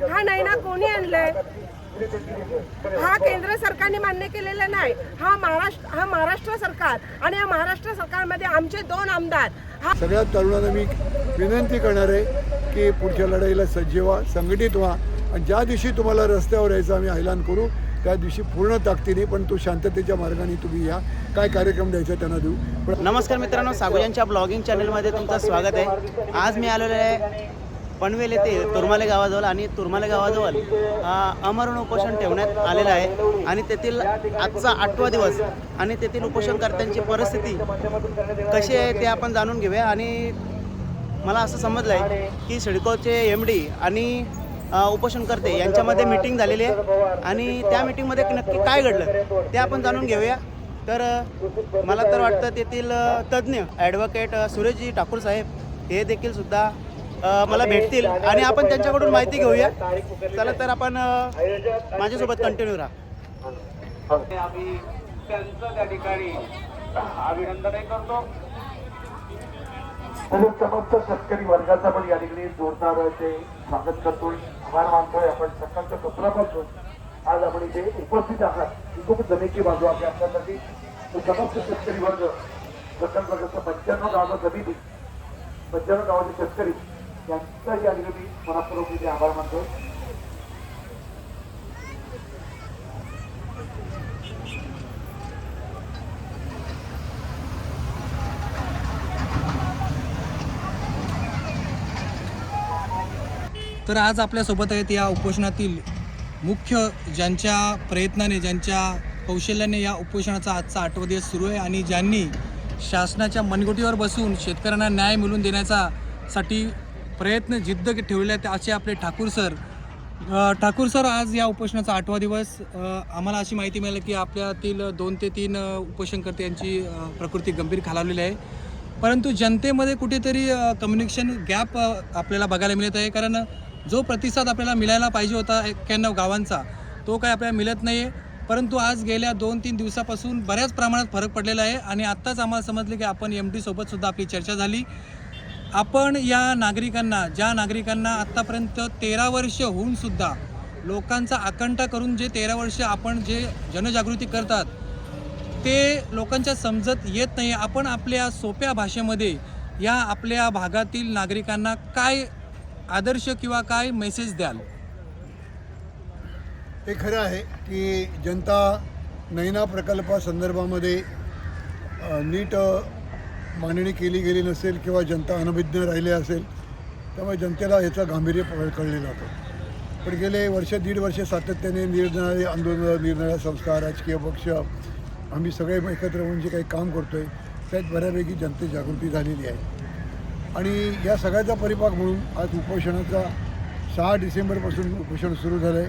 हा नैना कोणी आणलाय? हा केंद्र सरकारने मान्य केलेला नाही, हा महाराष्ट्र सरकार आणि या महाराष्ट्र सरकारमध्ये आमचे 2 आमदार. सगळ्या तरुणांना मी विनंती करणार आहे की पुढच्या लढाईला सज्ज व्हा, संघटित व्हा आणि ज्या दिवशी तुम्हाला रस्त्यावर यायचं आम्ही ऐलान करू त्या दिवशी पूर्ण ताकदीने पण तो शांततेच्या मार्गाने तुम्ही या. काय कार्यक्रम द्यायचा त्यांना देऊ. नमस्कार मित्रांनो, सागोजांच्या ब्लॉगिंग चॅनलमध्ये तुमचं स्वागत आहे. आज मी आलेलो आहे पनवेल येथे तुरमाले गावाजवळ आणि तुरमाले गावाजवळ अमरण उपोषण ठेवण्यात आलेलं आहे आणि तेथील आजचा 8वा दिवस आणि तेथील उपोषणकर्त्यांची परिस्थिती कशी आहे ते आपण जाणून घेऊया. आणि मला असं समजलं आहे की सिडकोचे MD आणि उपोषणकर्ते यांच्यामध्ये मीटिंग झालेली आहे आणि त्या मीटिंगमध्ये नक्की काय घडलं ते आपण जाणून घेऊया. तर मला तर वाटतं तेथील तज्ज्ञ ॲडव्होकेट सुरेशजी ठाकूर साहेब हे देखील सुद्धा मला भेटतील आणि आपण त्यांच्याकडून माहिती घेऊया. चला तर आपण माझ्यासोबत कंटिन्यू राहा. आम्ही त्यांचं त्या ठिकाणी अभिनंदन करतो. समस्त शेतकरी वर्गाचा पण या ठिकाणी जोरदार असे स्वागत करतोय, आभार मानतोय. आपण सकाळच्या सत्रापासून आज आपण इथे उपस्थित आहात ही खूप जमेची बाजू आहे आपल्यासाठी. समस्त शेतकरी वर्ग प्रकल्पग्रस्त 95 गावाचा समिती 95 गावाचे शेतकरी यांचाही या ठिकाणी मनापूर्वक इथे आभार मानतोय. तर आज आपल्यासोबत आहेत या उपोषणातील मुख्य ज्यांच्या प्रयत्नाने ज्यांच्या कौशल्याने या उपोषणाचा आजचा 8वा दिवस सुरू आहे आणि ज्यांनी शासनाच्या मनगुटीवर बसून शेतकऱ्यांना न्याय मिळवून देण्यासाठी प्रयत्न जिद्द ठेवले आहेत असे आपले ठाकूर सर. ठाकूर सर, आज या उपोषणाचा 8वा दिवस. आम्हाला अशी माहिती मिळाली की आपल्यातील 2 ते 3 उपोषणकर्ते यांची प्रकृती गंभीर खालावलेली आहे, परंतु जनतेमध्ये कुठेतरी कम्युनिकेशन गॅप आपल्याला बघायला मिळत आहे. कारण जो प्रतिसाद आपल्याला मिळायला पाहिजे होता 91 गावांचा तो काय आपल्याला मिळत नाही आहे. परंतु आज गेल्या 2-3 दिवसापासून बऱ्याच प्रमाणात फरक पडलेला आहे आणि आत्ताच आम्हाला समजले की आपण MD सोबत सुद्धा आपली चर्चा झाली. आपण या नागरिकांना, ज्या नागरिकांना आत्तापर्यंत 13 वर्ष होऊन सुद्धा लोकांचा आकंठा करून जे 13 वर्ष आपण जे जनजागृती करतात ते लोकांच्या समजत येत नाही. आपण आपल्या सोप्या भाषेमध्ये या आपल्या भागातील नागरिकांना काय आदर्श किंवा काय मेसेज द्याल? हे खरं आहे की जनता नैना प्रकल्पासंदर्भामध्ये नीट मांडणी केली गेली नसेल किंवा जनता अनभिज्ञ राहिली असेल, त्यामुळे जनतेला ह्याचं गांभीर्य कळलेलं होतं. पण गेले वर्ष 1.5 वर्ष सातत्याने निरनिराळे आंदोलनं, निरनिराळ्या संस्था, राजकीय पक्ष आम्ही सगळे एकत्र होऊन जे काही काम करतो आहे त्यात बऱ्यापैकी जनतेची जागृती झालेली आहे. आणि या सगळ्याचा परिपाक म्हणून आज उपोषणाचा 6 डिसेंबरपासून उपोषण सुरू झालं आहे.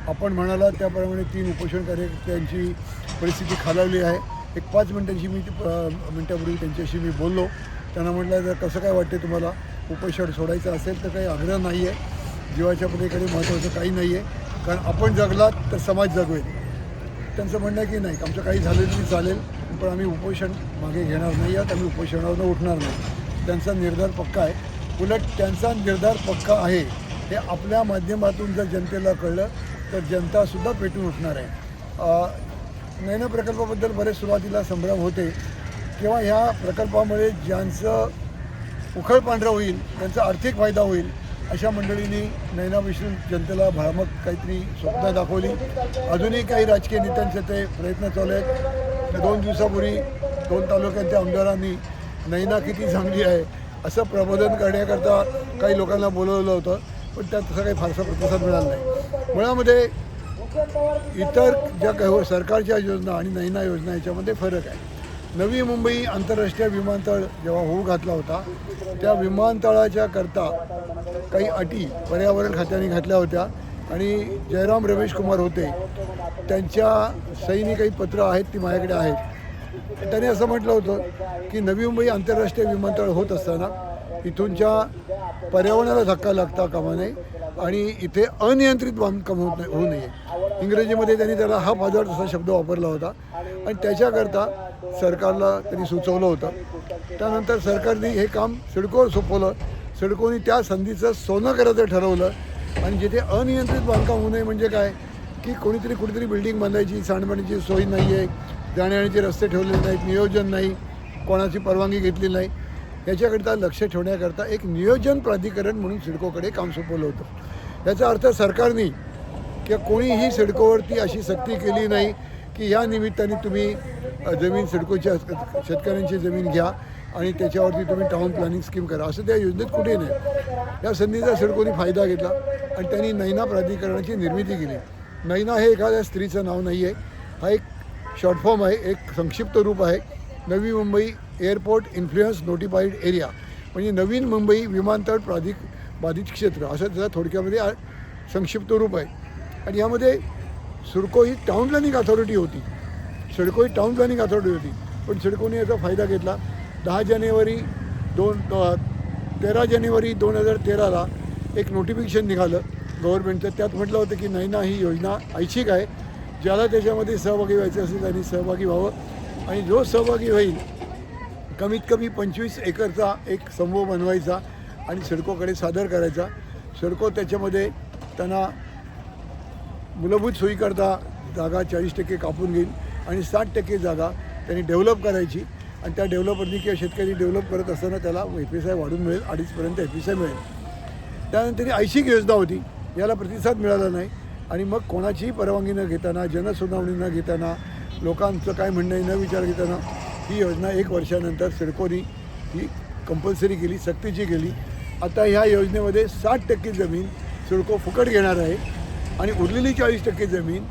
आपण म्हणाला त्याप्रमाणे 3 उपोषणकर्त्यांची परिस्थिती खालावली आहे. एक 5 मिनटापूर्वी त्यांच्याशी मी बोललो. त्यांना म्हटलं जर कसं काय वाटते तुम्हाला, उपोषण सोडायचं असेल तर काही आग्रह नाही आहे, जीवाच्या पलीकडे महत्त्वाचं काही नाही आहे, कारण आपण जगलात तर समाज जगवेल. त्यांचं म्हणणं आहे की नाही, आमचं काही झालं तरी चालेल पण आम्ही उपोषण मागे घेणार नाही आहोत, आम्ही उपोषणावरून उठणार नाही. त्यांचा निर्धार पक्का आहे. उलट त्यांचा निर्धार पक्का आहे हे आपल्या माध्यमातून जर जनतेला कळलं तर जनतासुद्धा पेटून उठणार आहे. नैना प्रकल्पाबद्दल बरेच सुरुवातीला संभ्रम होते किंवा ह्या प्रकल्पामुळे ज्यांचं उखळ पांढरं होईल, त्यांचा आर्थिक फायदा होईल अशा मंडळींनी नैनाविषयी जनतेला भ्रामक काहीतरी स्वप्न दाखवली. अजूनही काही राजकीय नेत्यांचे ते प्रयत्न चालू आहेत. 2 दिवसापूर्वी 2 तालुक्यांच्या आमदारांनी नैना किती चांगली आहे असं प्रबोधन करण्याकरता काही लोकांना बोलवलं होतं, पण त्यात तसा काही फारसा प्रतिसाद मिळाला नाही. मुळामध्ये इतर ज्या काही सरकारच्या योजना आणि नैना योजना याच्यामध्ये फरक आहे. नवी मुंबई आंतरराष्ट्रीय विमानतळ जेव्हा होऊ घातला होता त्या विमानतळाच्या करता काही अटी पर्यावरण खात्याने घातल्या होत्या आणि जयराम रमेश कुमार होते, त्यांच्या सहीने काही पत्र आहेत ती माझ्याकडे आहेत. त्याने असं म्हटलं होतं की नवी मुंबई आंतरराष्ट्रीय विमानतळ होत असताना इथूनच्या पर्यावरणाला धक्का लागता कामा नये आणि इथे अनियंत्रित बांधकाम होऊ नये. इंग्रजीमध्ये त्यांनी त्याला हा बाजार असा शब्द वापरला होता आणि त्याच्याकरता सरकारला त्यांनी सुचवलं होतं. त्यानंतर सरकारने हे काम सिडकोवर सोपवलं. सिडकोने त्या संधीचं सोनं करायचं ठरवलं आणि जिथे अनियंत्रित बांधकाम होऊ नये म्हणजे काय की कोणीतरी कुठेतरी बिल्डिंग बांधायची, सांडपाण्याची सोय नाही आहे, जाण्यायेण्याचे रस्ते ठेवलेले नाहीत, नियोजन नाही, कोणाची परवानगी घेतली नाही, याच्याकरिता लक्ष ठेवण्याकरता एक नियोजन प्राधिकरण म्हणून सिडकोकडे काम सोपवलं होतं. याचा अर्थ सरकारने किंवा कोणीही सिडकोवरती अशी सक्ती केली नाही की या निमित्ताने तुम्ही जमीन सिडकोच्या शेतकऱ्यांची जमीन घ्या आणि त्याच्यावरती तुम्ही टाऊन प्लॅनिंग स्कीम करा, असं त्या योजनेत कुठे नाही. या संधीचा सिडकोने फायदा घेतला आणि त्यांनी नैना प्राधिकरणाची निर्मिती केली. नैना हे एखाद्या स्त्रीचं नाव नाही आहे, हा एक शॉर्ट फॉर्म आहे, एक संक्षिप्त रूप आहे. Navi Mumbai airport influence notified area, म्हणजे नवीन मुंबई विमानतळ बाधित क्षेत्र असं त्याचा थोडक्यामध्ये संक्षिप्त रूप आहे. आणि यामध्ये सिडको ही टाऊन प्लॅनिंग अथॉरिटी होती, सिडको ही टाऊन प्लॅनिंग अथॉरिटी होती, पण सिडकोने याचा फायदा घेतला. 13 जानेवारी 2013ला एक नोटिफिकेशन निघालं गव्हर्नमेंटचं. त्यात म्हटलं होतं की नैना ही योजना ऐच्छिक आहे, ज्याला त्याच्यामध्ये सहभागी व्हायचं असेल त्यांनी सहभागी व्हावं आणि जो सहभागी होईल कमीत कमी 25 एकरचा एक समूह बनवायचा आणि सिडकोकडे सादर करायचा. सिडको त्याच्यामध्ये त्यांना मूलभूत सोयीकरता जागा 40% कापून घेईल आणि 60% जागा त्यांनी डेव्हलप करायची आणि त्या डेव्हलपरनी किंवा शेतकरी डेव्हलप करत असताना त्याला FSI वाढून मिळेल, 2.5पर्यंत FSI मिळेल. त्यानंतर ही ऐच्छिक योजना होती, याला प्रतिसाद मिळाला नाही आणि मग कोणाचीही परवानगी न घेताना, जनसुनावणी न घेताना, लोकांचं काय म्हणणं आहे न विचार घेताना ही योजना 1 वर्षानंतर सिडकोनी ही कंपल्सरी केली, सक्तीची केली. आता ह्या योजनेमध्ये 60% जमीन सिडको फुकट घेणार आहे आणि उरलेली 40% जमीन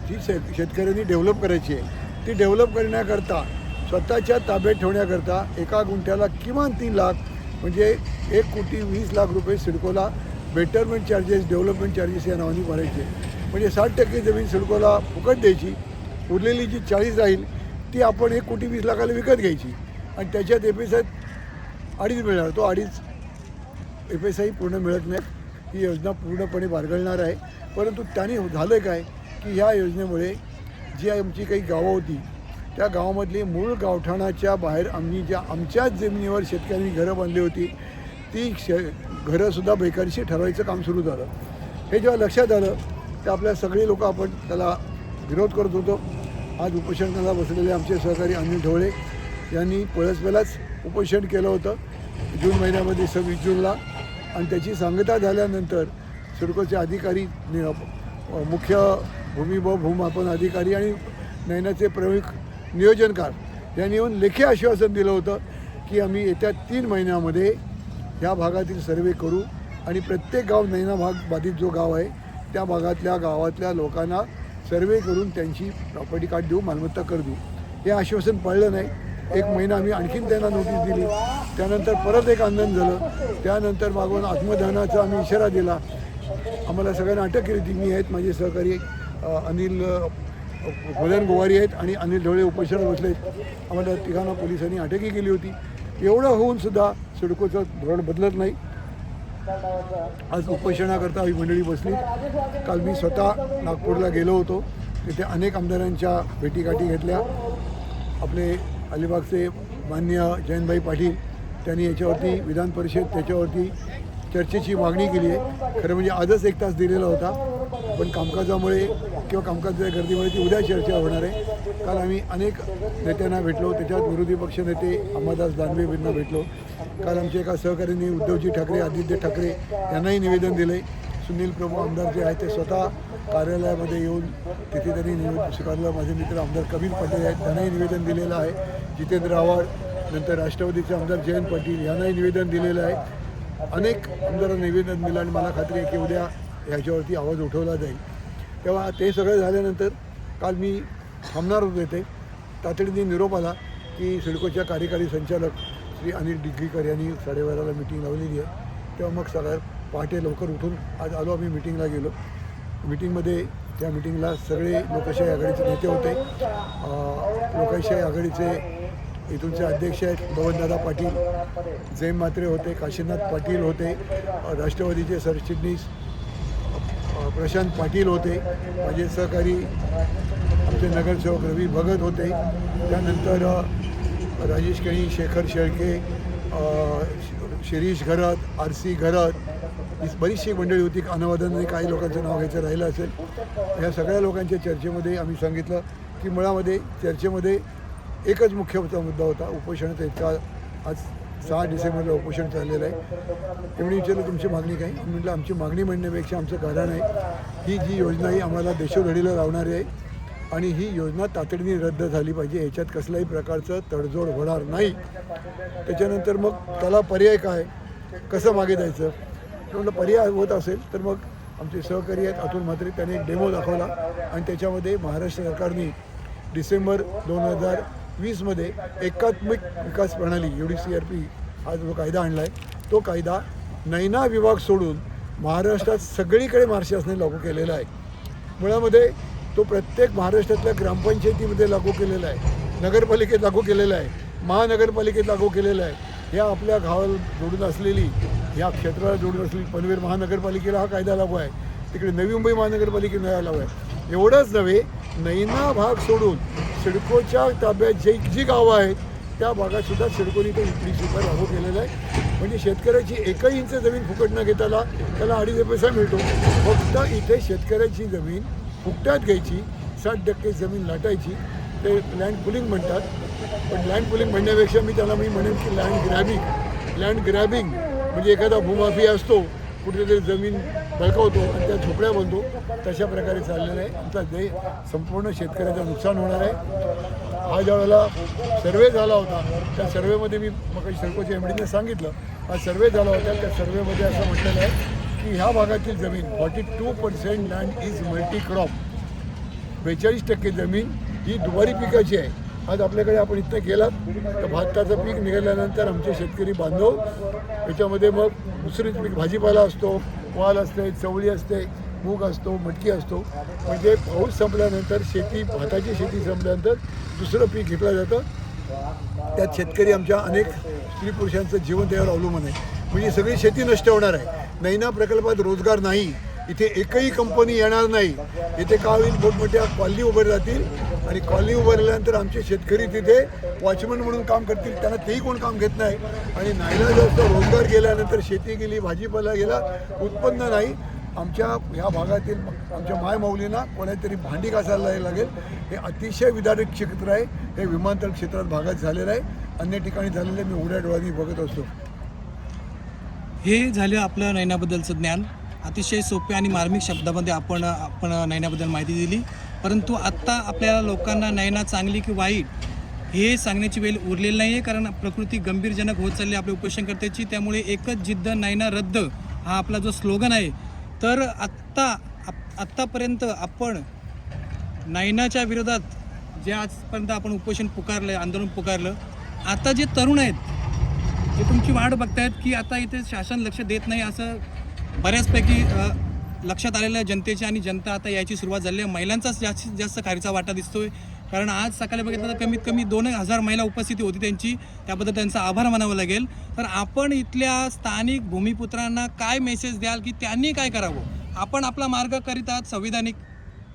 जी शेतकऱ्यांनी डेव्हलप करायची आहे. ती डेव्हलप करण्याकरता स्वतःच्या ताब्यात ठेवण्याकरता एका गुंठ्याला किमान 3 लाख म्हणजे 1,20,00,000 रुपये सिडकोला बेटरमेंट चार्जेस, डेव्हलपमेंट चार्जेस या नावाने भरायचे. म्हणजे 60% जमीन सिडकोला फुकट द्यायची, उरलेली जी 40 राहील ती आपण 1,20,00,000ला विकत घ्यायची आणि त्याच्यात FSI 2.5 मिळणार. तो 2.5 FSI पूर्ण मिळत नाही. ही योजना पूर्णपणे बारगळणार आहे. परंतु त्याने झालं काय की ह्या योजनेमुळे जी आमची काही गावं होती त्या गावामधली मूळ गावठाणाच्या बाहेर आमच्याच जमिनीवर शेतकऱ्यांनी घरं बांधली होती, ती घरंसुद्धा बेकारीशी ठरवायचं काम सुरू झालं. हे जेव्हा लक्षात आलं तर आपल्या सगळे लोक आपण त्याला विरोध करत होतो. आज उपोषणाला बसलेले आमचे सहकारी अनिल ढवळे यांनी पहिल्याच उपोषण केलं होतं जून महिन्यामध्ये 26 जूनला आणि त्याची सांगता झाल्यानंतर सिडकोचे अधिकारी, मुख्य भूमापन अधिकारी आणि नैनाचे प्रमुख नियोजनकार यांनी येऊन लेखी आश्वासन दिलं होतं की आम्ही येत्या 3 महिन्यामध्ये ह्या भागातील सर्वे करू आणि प्रत्येक गाव नैना भाग बाधित जो गाव आहे त्या भागातल्या गावातल्या लोकांना सर्वे करून त्यांची प्रॉपर्टी कार्ड देऊ, मालमत्ता कर देऊ. हे आश्वासन पाळलं नाही. 1 महिना आम्ही आणखीन त्यांना नोटीस दिली. त्यानंतर परत एक आंदोलन झालं. त्यानंतर मागून आत्मदहनाचा आम्ही इशारा दिला. आम्हाला सगळ्यांना अटक केली होती. मी आहेत, माझे सहकारी अनिल गोलन गोवारी आहेत आणि अनिल ढवळे उपोषणात बसले. आम्हाला तिघांना पोलिसांनी अटकही केली होती. एवढं होऊनसुद्धा सिडकोचं धोरण बदलत नाही. आज उपोषणाकरता ही मंडळी बसली. काल मी स्वतः नागपूरला गेलो होतो. तिथे अनेक आमदारांच्या भेटीगाठी घेतल्या. आपले अलिबागचे माननीय जयंतभाई पाटील त्यांनी याच्यावरती विधान परिषद त्याच्यावरती चर्चेची मागणी केली आहे. खरं म्हणजे आजच 1 तास दिलेला होता, पण कामकाजामुळे किंवा कामकाजाच्या गर्दीमुळे ती उद्या चर्चा होणार आहे. काल आम्ही अनेक नेत्यांना भेटलो, त्याच्यात विरोधी पक्षनेते अंबादास दानवे यांना भेटलो. काल आमच्या एका सहकाऱ्यांनी उद्धवजी ठाकरे, आदित्य ठाकरे यांनाही निवेदन दिलं आहे. सुनील प्रभू आमदार जे आहेत ते स्वतः कार्यालयामध्ये येऊन तिथे त्यांनी निवेदन स्वीकारलं. माझे मित्र आमदार कबीर पाटील आहेत, त्यांनाही निवेदन दिलेलं आहे. जितेंद्र आव्हाड, नंतर राष्ट्रवादीचे आमदार जयंत पाटील यांनाही निवेदन दिलेलं आहे. अनेक आमदारांना निवेदन दिलं आणि मला खात्री आहे की उद्या ह्याच्यावरती आवाज उठवला जाईल. तेव्हा ते सगळं झाल्यानंतर काल मी थांबणार होतो इथे. तातडीने निरोप आला की सिडकोच्या कार्यकारी संचालक श्री अनिल डिग्रीकर यांनी 12:30ला मिटिंग लावलेली आहे. तेव्हा मग सगळ्या पहाटे लवकर उठून आज आलो. आम्ही मिटिंगला गेलो. मिटिंगमध्ये त्या मिटिंगला सगळे लोकशाही आघाडीचे नेते होते. लोकशाही आघाडीचे इथूनचे अध्यक्ष आहेत बबनदादा पाटील, जैम म्हात्रे होते, काशीनाथ पाटील होते, राष्ट्रवादीचे सरचिटणीस प्रशांत पाटील होते, माझे सहकारी आमचे नगरसेवक रवी भगत होते. त्यानंतर राजेश केणी, शेखर शेळके, शिरीष घरत, RC घरत, ही बरीचशी मंडळी होती. अनावादाने काही लोकांचं नाव घ्यायचं राहिलं असेल. ह्या सगळ्या लोकांच्या चर्चेमध्ये आम्ही सांगितलं की मुळामध्ये चर्चेमध्ये एकच मुख्य मुद्दा होता उपोषणाचा. इतका आज 6 डिसेंबरला उपोषण चाललेलं आहे. तेवढी विचारलं तुमची मागणी काय? म्हटलं आमची मागणी म्हणण्यापेक्षा आमचं कारण आहे ही जी योजना ही आम्हाला देशोधडीला लावणारी आहे आणि ही योजना तातडीने रद्द झाली पाहिजे. याच्यात कसल्याही प्रकारचं तडजोड होणार नाही. त्याच्यानंतर मग त्याला पर्याय काय, कसं मागे जायचं? म्हटलं पर्याय होत असेल तर मग आमचे सहकारी आहेत अतुल म्हात्रे, त्यांनी एक डेमो दाखवला आणि त्याच्यामध्ये महाराष्ट्र सरकारने डिसेंबर 2020मध्ये एकात्मिक विकास प्रणाली UDCRP हा जो कायदा आणला आहे तो कायदा नैना विभाग सोडून महाराष्ट्रात सगळीकडे महाराष्ट्र शासनाने लागू केलेला आहे. मुळामध्ये तो प्रत्येक महाराष्ट्रातल्या ग्रामपंचायतीमध्ये लागू केलेला आहे, नगरपालिकेत लागू केलेला आहे, महानगरपालिकेत लागू केलेला आहे. ह्या आपल्या गावाला जोडून असलेली, या क्षेत्राला जोडून असलेली पनवेल महानगरपालिकेला हा कायदा लागू आहे. तिकडे नवी मुंबई महानगरपालिकेला लागू आहे. एवढंच नव्हे, नैना भाग सोडून सिडकोच्या ताब्यात जी गावं आहेत त्या भागातसुद्धा सिडकोने ते UDCRP लागू केलेलं आहे. म्हणजे शेतकऱ्याची 1 इंच जमीन फुकट न घेताना त्याला 2.5 पैसा मिळतो. फक्त इथे शेतकऱ्याची जमीन फुकट्यात घ्यायची, 60% जमीन लाटायची, ते लँड पुलिंग म्हणतात. पण लँड पुलिंग म्हणण्यापेक्षा मी म्हणेन की लँड ग्रॅबिंग म्हणजे एखादा भूमाफिया असतो, कुठेतरी जमीन बळकावतो आणि त्या झोपड्या बनतो, तशा प्रकारे चाललेलं आहे. आमचा संपूर्ण शेतकऱ्याचं नुकसान होणार आहे. हा ज्या वेळेला सर्वे झाला होता त्या सर्वेमध्ये मी मग सिडकोच्या MDने सांगितलं, हा सर्वे झाला होता त्या सर्वेमध्ये असं म्हटलेलं आहे की ह्या भागातील जमीन 42% लँड इज मल्टी क्रॉप. 42% जमीन ही दुबारी पिकाची आहे. आज आपल्याकडे आपण इथं गेलात तर भाताचं पीक निघाल्यानंतर आमचे शेतकरी बांधव याच्यामध्ये मग दुसरीच पीक भाजीपाला असतो, वाल असते, चवळी असते, मूग असतो, मटकी असतो. म्हणजे पाऊस संपल्यानंतर भाताची शेती संपल्यानंतर दुसरं पीक घेतलं जातं. त्यात शेतकरी आमच्या अनेक स्त्री पुरुषांचं जीवन त्यावर अवलंबून आहे. म्हणजे सगळी शेती नष्ट होणार आहे. नैना प्रकल्पात रोजगार नाही, इथे एकही कंपनी येणार नाही. इथे काय होईल, मोठमोठ्या कॉलनी उभारल्या जातील आणि कॉलनी उभारल्यानंतर आमचे शेतकरी तिथे वॉचमन म्हणून काम करतील. त्यांना तेही कोण काम घेत नाही आणि नाईलाजास्त रोजगार गेल्यानंतर शेती गेली, भाजीपाला गेला, उत्पन्न नाही. आमच्या ह्या भागातील आमच्या मायमाऊलींना कोणातरी भांडी घासायला लागेल. हे अतिशय विदारक क्षेत्र आहे. हे विमानतळ क्षेत्रात भागात झालेलं आहे, अन्य ठिकाणी झालेलं आहे. मी उघड्या डोळ्यांनी बघत असतो. हे झालं आपलं नैनाबद्दलचं ज्ञान. अतिशय सोप्या आणि मार्मिक शब्दामध्ये आपण नैनाबद्दल माहिती दिली. परंतु आत्ता आपल्या लोकांना नैना चांगली की वाईट हे सांगण्याची वेळ उरलेली नाही आहे, कारण प्रकृती गंभीरजनक होत चालली आपल्या उपोषणकर्त्याची. त्यामुळे एकच जिद्द नैना रद्द हा आपला जो स्लोगन आहे. तर आत्तापर्यंत आपण नैनाच्या विरोधात जे आजपर्यंत आपण उपोषण पुकारलं, आंदोलन पुकारलं, आता जे तरुण आहेत जे तुमची वाट बघतायत की आता इथे शासन लक्ष देत नाही असं बऱ्याचपैकी लक्षात आलेलं आहे जनतेच्या, आणि जनता आता यायची सुरुवात झाली आहे. महिलांचाच जास्तीत जास्त खारीचा वाटा दिसतोय, कारण आज सकाळी बघितलं तर कमीत कमी 2000 महिला उपस्थिती होती त्यांची. त्याबद्दल त्यांचा आभार मानावं लागेल. तर आपण इथल्या स्थानिक भूमिपुत्रांना काय मेसेज द्याल की त्यांनी काय करावं? आपण आपला मार्ग करीत आहात संविधानिक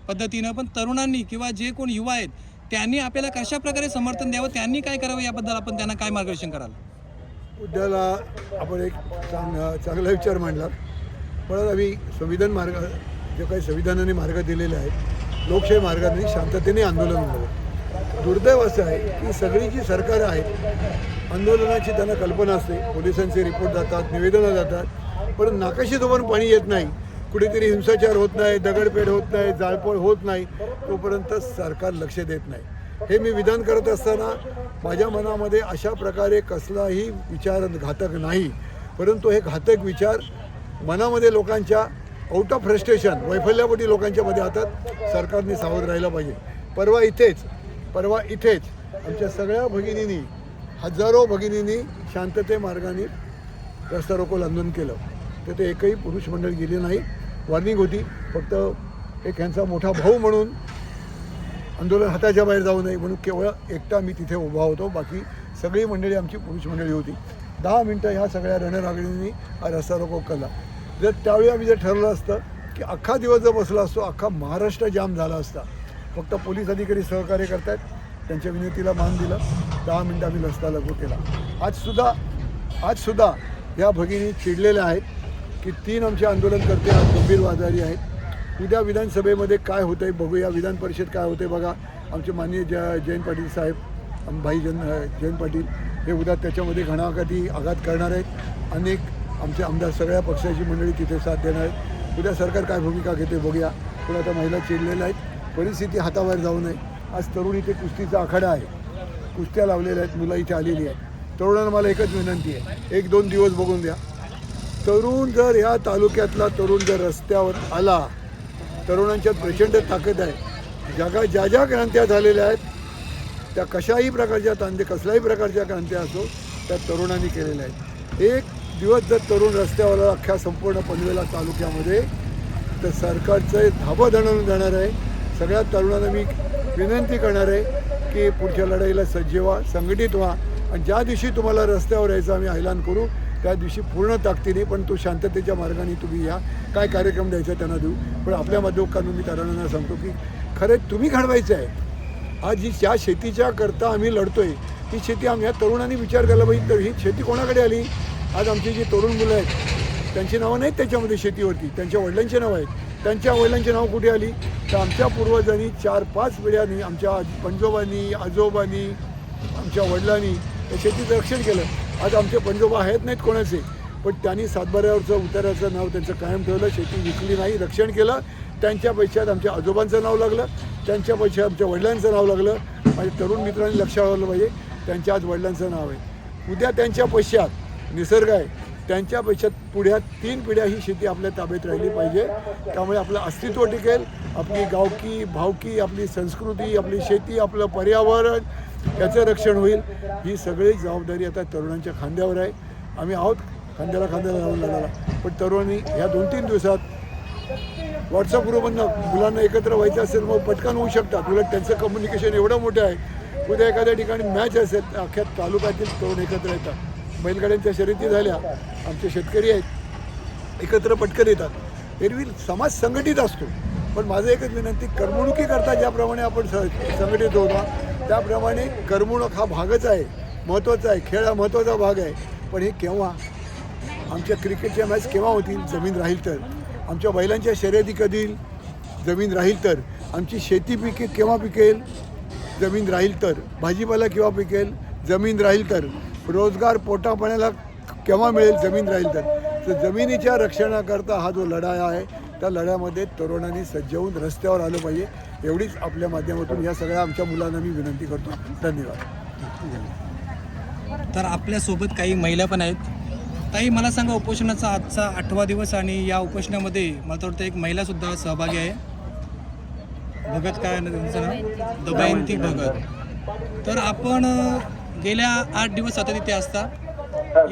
पद्धतीनं, पण तरुणांनी किंवा जे कोण युवा आहेत त्यांनी आपल्याला कशा प्रकारे समर्थन द्यावं, त्यांनी काय करावं याबद्दल आपण त्यांना काय मार्गदर्शन कराल? उद्याला आपण एक चांगला विचार मांडला. परत आम्ही संविधान मार्ग जे काही संविधानाने मार्ग दिलेले आहेत, लोकशाही मार्गाने शांततेने आंदोलन व्हावं. दुर्दैव असं आहे की सगळी जी सरकारं आहेत आंदोलनाची त्यांना कल्पना असते, पोलिसांचे रिपोर्ट जातात, निवेदनं जातात, पण नाकाशी जोपर्यंत पाणी येत नाही, कुठेतरी हिंसाचार होत नाही, दगडफेड होत नाही, जाळपोळ होत नाही, तोपर्यंत सरकार लक्ष देत नाही. हे मी विधान करत असताना माझ्या मनामध्ये अशा प्रकारे कसलाही विचार घातक नाही, परंतु हे घातक विचार मनामध्ये लोकांच्या आउट ऑफ फ्रस्ट्रेशन, वैफल्यापोटी लोकांच्या मध्ये येतात. सरकारने सावध राहायला पाहिजे. परवा इथेच आमच्या सगळ्या भगिनींनी, हजारो भगिनींनी शांतते मार्गाने रस्ता रोको आंदोलन केलं. तर ते एकही पुरुष मंडळ गेले नाही. वॉर्निंग होती, फक्त एक ह्यांचा मोठा भाऊ म्हणून आंदोलन हाताच्या बाहेर जाऊ नये म्हणून केवळ एकटा मी तिथे उभा होतो. बाकी सगळी मंडळी आमची पुरुष मंडळी होती. 10 मिनटं ह्या सगळ्या रणरागिणींनी हा रस्ता रोको केला. जर त्यावेळी आम्ही जर ठरलं असतं की अख्खा दिवस जर बसला असतो, अख्खा महाराष्ट्र जाम झाला असता. फक्त पोलीस अधिकारी सहकार्य करतायत, त्यांच्या विनंतीला मान दिलं. 10 मिनटं आम्ही रस्ता रोको केला. आज सुद्धा या भगिनी चिडलेल्या आहेत की 3 आमचे आंदोलनकर्ते आज गंभीर आजारी आहेत. उद्या विधानसभेमध्ये काय होतं आहे बघूया. विधान परिषद काय होते बघा. आमचे माननीय जयंत पाटील साहेब, जयंत पाटील हे उद्या त्याच्यामध्ये घणाघाती आघात करणार आहेत. अनेक आमचे आमदार सगळ्या पक्षाची मंडळी तिथे साथ देणार आहेत. उद्या सरकार काय भूमिका घेते बघूया. पण आता महिला चिडलेल्या आहेत. परिस्थिती हाताबाहेर जाऊ नये. आज तरुण इथे कुस्तीचा आखाडा आहे. कुस्त्या लावलेल्या आहेत. मुलं इथे आलेली आहेत. तरुणांना मला एकच विनंती आहे, 1-2 दिवस बघून द्या. तरुण जर ह्या तालुक्यातला तरुण जर रस्त्यावर आला, तरुणांच्यात प्रचंड ताकद आहे. ज्या ज्या क्रांत्या झालेल्या आहेत त्या कशाही प्रकारच्या कसल्याही प्रकारच्या क्रांत्या असो त्या तरुणांनी केलेल्या आहेत. एक दिवस जर तरुण रस्त्यावर अख्ख्या संपूर्ण पनवेल तालुक्यामध्ये तर सरकारचं धाबं दणवून जाणार आहे. सगळ्या तरुणांना मी विनंती करणार आहे की पुढच्या लढाईला सज्ज व्हा, संघटित व्हा आणि ज्या दिवशी तुम्हाला रस्त्यावर यायचं आम्ही ऐलान करू त्या दिवशी पूर्ण ताकदीने पण तो शांततेच्या मार्गाने तुम्ही या. काय कार्यक्रम द्यायचा त्यांना देऊ. पण आपल्या माध्यमातून मी तरुणांना सांगतो की खरं तुम्ही घडवायचं आहे. आज जी ज्या शेतीच्या करता आम्ही लढतोय ही शेती आम्ही ह्या तरुणांनी विचार केला पाहिजे. तर ही शेती कोणाकडे आली. आज आमची जी तरुण मुलं आहेत त्यांची नावं नाहीत त्याच्यामध्ये शेतीवरती, त्यांच्या वडिलांची नावं आहेत. त्यांच्या वडिलांची नावं कुठे आली तर आमच्या पूर्वजांनी 4-5 पिढ्यांनी आमच्या पंजोबांनी, आजोबांनी, आमच्या वडिलांनी या शेतीचं रक्षण केलं. आज आमचे पंजोबा आहेत नाहीत कोणाचे, पण त्यांनी सातबाऱ्यावरचं उताराचं नाव त्यांचं कायम ठेवलं. शेती विकली नाही, रक्षण केलं. त्यांच्या पैशात आमच्या आजोबांचं नाव लागलं, त्यांच्या पैशात आमच्या वडिलांचं नाव लागलं. माझ्या तरुण मित्रांनी लक्षात ठेवलं पाहिजे त्यांच्या आज वडिलांचं नाव आहे. उद्या त्यांच्या पैशात निसर्ग आहे, त्यांच्या पैशात पुढ्या 3 पिढ्या ही शेती आपल्या ताब्यात राहिली पाहिजे. त्यामुळे आपलं अस्तित्व टिकेल, आपली गावकी भावकी, आपली संस्कृती, आपली शेती, आपलं पर्यावरण याचं रक्षण होईल. ही सगळी जबाबदारी आता तरुणांच्या खांद्यावर आहे. आम्ही आहोत खांद्याला खांद्याला लावून लढायला. पण तरुणांनी ह्या 2-3 दिवसात व्हॉट्सअपवरून मुलांना एकत्र व्हायचं असेल मग पटकन होऊ शकतात. उलट त्यांचं कम्युनिकेशन एवढं मोठं आहे. उद्या एखाद्या ठिकाणी मॅच असेल तर अख्ख्या तालुक्यातील तरुण एकत्र येतात. बैलगाड्यांच्या शर्यती झाल्या, आमचे शेतकरी आहेत एकत्र पटकन येतात. एरवी समाज संघटित असतो. पण माझं एकच विनंती, करमणुकीकरता ज्याप्रमाणे आपण संघटित होतो त्याप्रमाणे करमणूक हा भागच आहे, महत्त्वाचा आहे. खेळ हा महत्त्वाचा भाग आहे. पण हे केव्हा आमच्या क्रिकेटच्या मॅच केव्हा होतील जमीन राहील तर. आमच्या बैलांच्या शर्यती कधी जमीन राहील तर. आमची शेती केव्हा पिकेल जमीन राहील तर. भाजीपाला केव्हा पिकेल जमीन राहील तर. रोजगार पोटापाण्याला केव्हा मिळेल जमीन राहील तर. जमिनीच्या रक्षणाकरता हा जो लढा आहे त्या लढ्यामध्ये तरुणांनी सज्ज होऊन रस्त्यावर आलं पाहिजे. एवढीच आपल्या माध्यमातून या सगळ्या आमच्या मुलांना मी विनंती करतो. धन्यवाद. तर आपल्यासोबत काही महिला पण आहेत. ताई, मला सांगा, उपोषणाचा आजचा 8वा दिवस आणि या उपोषणामध्ये मला तर वाटतं एक महिलासुद्धा सहभागी आहे. भगत काय त्यांचं नाव, दमयंती भगत. तर आपण गेल्या 8 दिवस सतत इथे असता.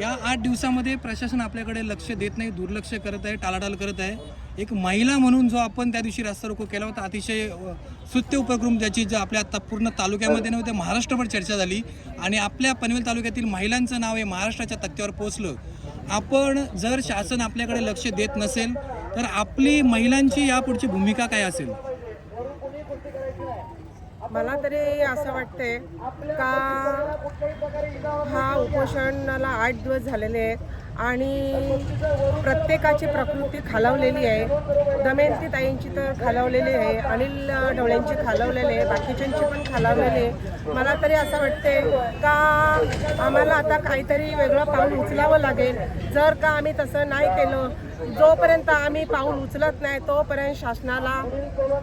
या 8 दिवसामध्ये प्रशासन आपल्याकडे लक्ष देत नाही, दुर्लक्ष करत आहे, टाळाटाळ करत आहे. एक महिला म्हणून जो आपण त्या दिवशी रास्ता रोको केला होता, अतिशय स्तुत्य उपक्रम ज्याची जो आपल्या आता पूर्ण तालुक्यामध्ये नव्हते महाराष्ट्रभर चर्चा झाली आणि आपल्या पनवेल तालुक्यातील महिलांचं नाव हे महाराष्ट्राच्या तक्त्यावर पोहोचलं. आपण जर शासन आपल्याकडे लक्ष देत नसेल तर आपली महिलांची यापुढची भूमिका काय असेल? मला तरी असं वाटतंय का हा उपोषणाला 8 दिवस झालेले आहेत आणि प्रत्येकाची प्रकृती खालावलेली आहे. दमयंती ताईंची तर खालावलेली आहे, अनिल ढवळ्यांची खालावलेली आहे, बाकीच्यांची पण खालावलेली आहे. मला तरी असं वाटते का आम्हाला आता काहीतरी वेगळं पाऊल उचलावं लागेल. जर का आम्ही तसं नाही केलं, जोपर्यंत आम्ही पाऊल उचलत नाही तोपर्यंत शासनाला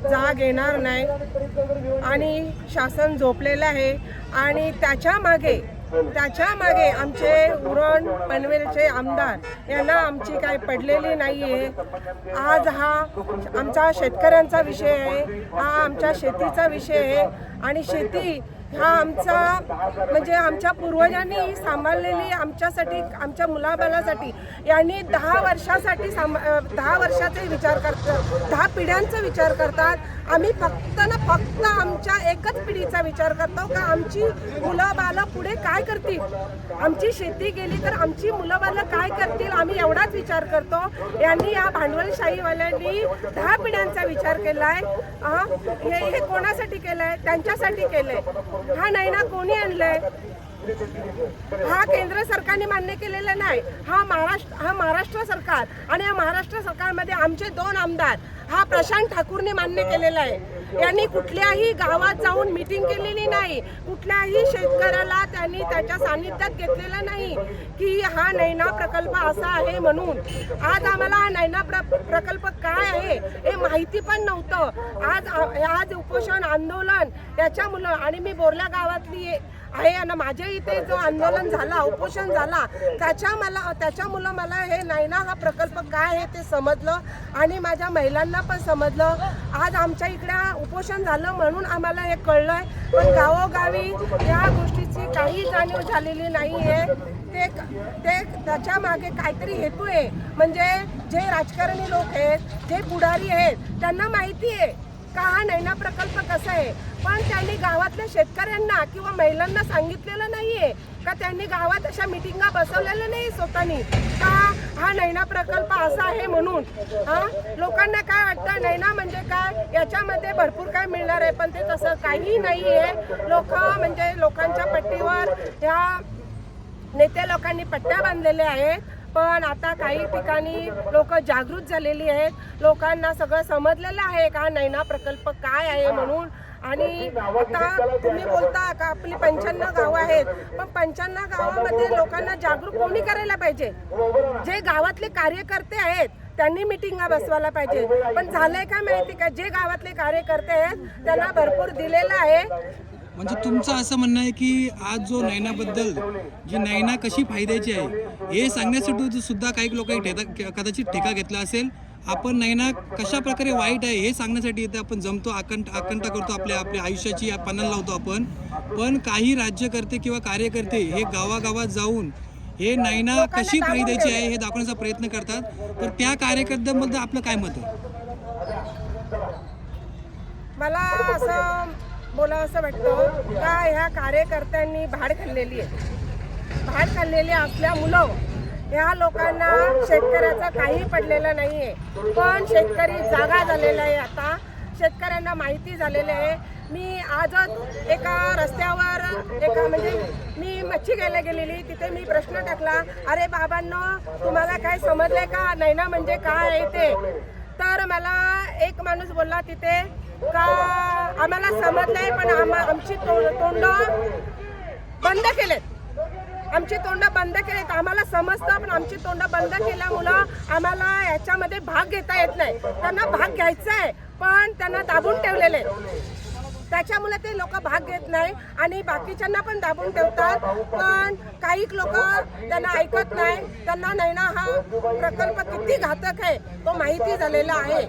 जाग येणार नाही. आणि शासन झोपलेलं आहे आणि त्याच्या मागे आमचे उरण पनवेलचे आमदार यांना आमची काही पडलेली नाही आहे. आज हा आमचा शेतकऱ्यांचा विषय आहे, हा आमच्या शेतीचा विषय आहे आणि शेती हा आमचा म्हणजे आमच्या पूर्वजांनी सांभाळलेली आमच्यासाठी, आमच्या मुलाबाळासाठी यांनी 10 वर्षासाठी 10 वर्षाचे विचार करतात, 10 पिढ्यांचा विचार करतात. आम्ही फक्त आमच्या एकच पिढीचा विचार करतो का आमची मुलं-बाळं पुढे काय करतील, आमची शेती गेली तर आमची मुलं-बाळं काय करतील, आम्ही एवढाच विचार करतो. यांनी या भांडवलशाहीवाल्यांनी 10 पिढ्यांचा विचार केला आहे. हे कोणासाठी केलं आहे? त्यांच्यासाठी केलं आहे. हा नाही ना कोणी आणलंय? हा केंद्र सरकारने मान्य केलेला नाही, हा महाराष्ट्र सरकार, आणि या महाराष्ट्र सरकारमध्ये आमचे 2 आमदार हा प्रशांत ठाकूरने मान्य केलेला आहे. यांनी कुठल्याही गावात जाऊन मीटिंग केलेली नाही, कुठल्याही शेतकऱ्याला त्यांनी त्याच्या सानिध्यात घेतलेलं नाही की हा नैना प्रकल्प असा आहे म्हणून. आज आम्हाला हा नैना प्रकल्प काय आहे हे माहिती पण नव्हतं. आज उपोषण आंदोलन त्याच्यामुळं, आणि मी बोरल्या गावातली आहे आणि माझ्या इथे जो आंदोलन झाला, उपोषण झाला, त्याच्यामुळं मला हे नैना हा प्रकल्प काय आहे ते समजलं आणि माझ्या महिलांना पण समजलं. आज आमच्या इकडे उपोषण झालं म्हणून आम्हाला हे कळलंय, पण गावोगावी या गोष्टीची काही जाणीव झालेली नाही आहे. ते त्याच्या मागे काहीतरी हेतू आहे. म्हणजे जे राजकारणी लोक आहेत, जे पुढारी आहेत, त्यांना माहिती आहे का हा नैना प्रकल्प कसा आहे, पण त्यांनी गावातल्या शेतकऱ्यांना किंवा महिलांना सांगितलेलं नाहीये का, त्यांनी गावात अशा मिटिंगा बसवलेल्या नाही स्वतःनी का हा नैना प्रकल्प असा आहे म्हणून. लोकांना काय वाटतं नैना म्हणजे काय, याच्यामध्ये भरपूर काय मिळणार आहे, पण ते तसं काही नाही आहे. लोकांच्या पट्टीवर या नेते लोकांनी पट्ट्या बांधलेल्या आहेत, पण आता काही ठिकाणी लोक जागृत झालेली आहेत. लोकांना सगळं समजलेलं आहे का नैना प्रकल्प काय आहे म्हणून. आणि आता तुम्ही बोलता का आपली 95 गावं आहेत, पण 95 गावामध्ये लोकांना जागरूक कोणी करायला पाहिजे? जे गावातले कार्यकर्ते आहेत त्यांनी मिटिंगा बसवायला पाहिजे. पण झालंय काय माहिती का, जे गावातले कार्यकर्ते आहेत त्यांना भरपूर दिलेलं आहे. म्हणजे तुमचं असं म्हणणं आहे की आज जो नैनाबद्दल, जी नैना कशी फायद्याची आहे हे सांगण्यासाठी सुद्धा काही लोकांनी कदाचित ठेका घेतला असेल. आपण नैना कशा प्रकारे वाईट आहे हे सांगण्यासाठी इथे आपण जमतो, आकंठा करतो, आपल्या आयुष्याची पणाला लावतो आपण. पण काही राज्यकर्ते किंवा कार्यकर्ते हे गावागावात जाऊन हे नैना कशी फायद्याची आहे हे दाखवण्याचा प्रयत्न करतात. तर त्या कार्यकर्त्यांबद्दल आपलं काय मत आहे? मला असं बोलावंसं वाटतं का ह्या कार्यकर्त्यांनी भाड खाल्लेली आहे. भाड खाल्लेली असल्यामुळं ह्या लोकांना शेतकऱ्याचं काही पडलेलं नाही आहे. पण शेतकरी जागा झालेला आहे. आता शेतकऱ्यांना माहिती झालेलं आहे. मी आजच एका रस्त्यावर मी मच्छी घ्यायला गेलेली, तिथे मी प्रश्न टाकला, अरे बाबांनो तुम्हाला काय समजलंय का नैना म्हणजे काय आहे ते? तर मला एक माणूस बोलला तिथे का आम्हाला समजलंय, पण आमची तोंड बंद केलेत. आमची तोंड बंद केलेत. आम्हाला समजतं, पण आमची तोंड बंद केल्यामुळं आम्हाला याच्यामध्ये भाग घेता येत नाही. त्यांना भाग घ्यायचा आहे, पण त्यांना दाबून ठेवलेले, त्याच्यामुळे ते लोक भाग घेत नाही आणि बाकीच्यांना पण दाबून ठेवतात. पण काही लोक त्यांना ऐकत नाही. त्यांना नैना हा प्रकल्प किती घातक आहे तो माहिती झालेला आहे.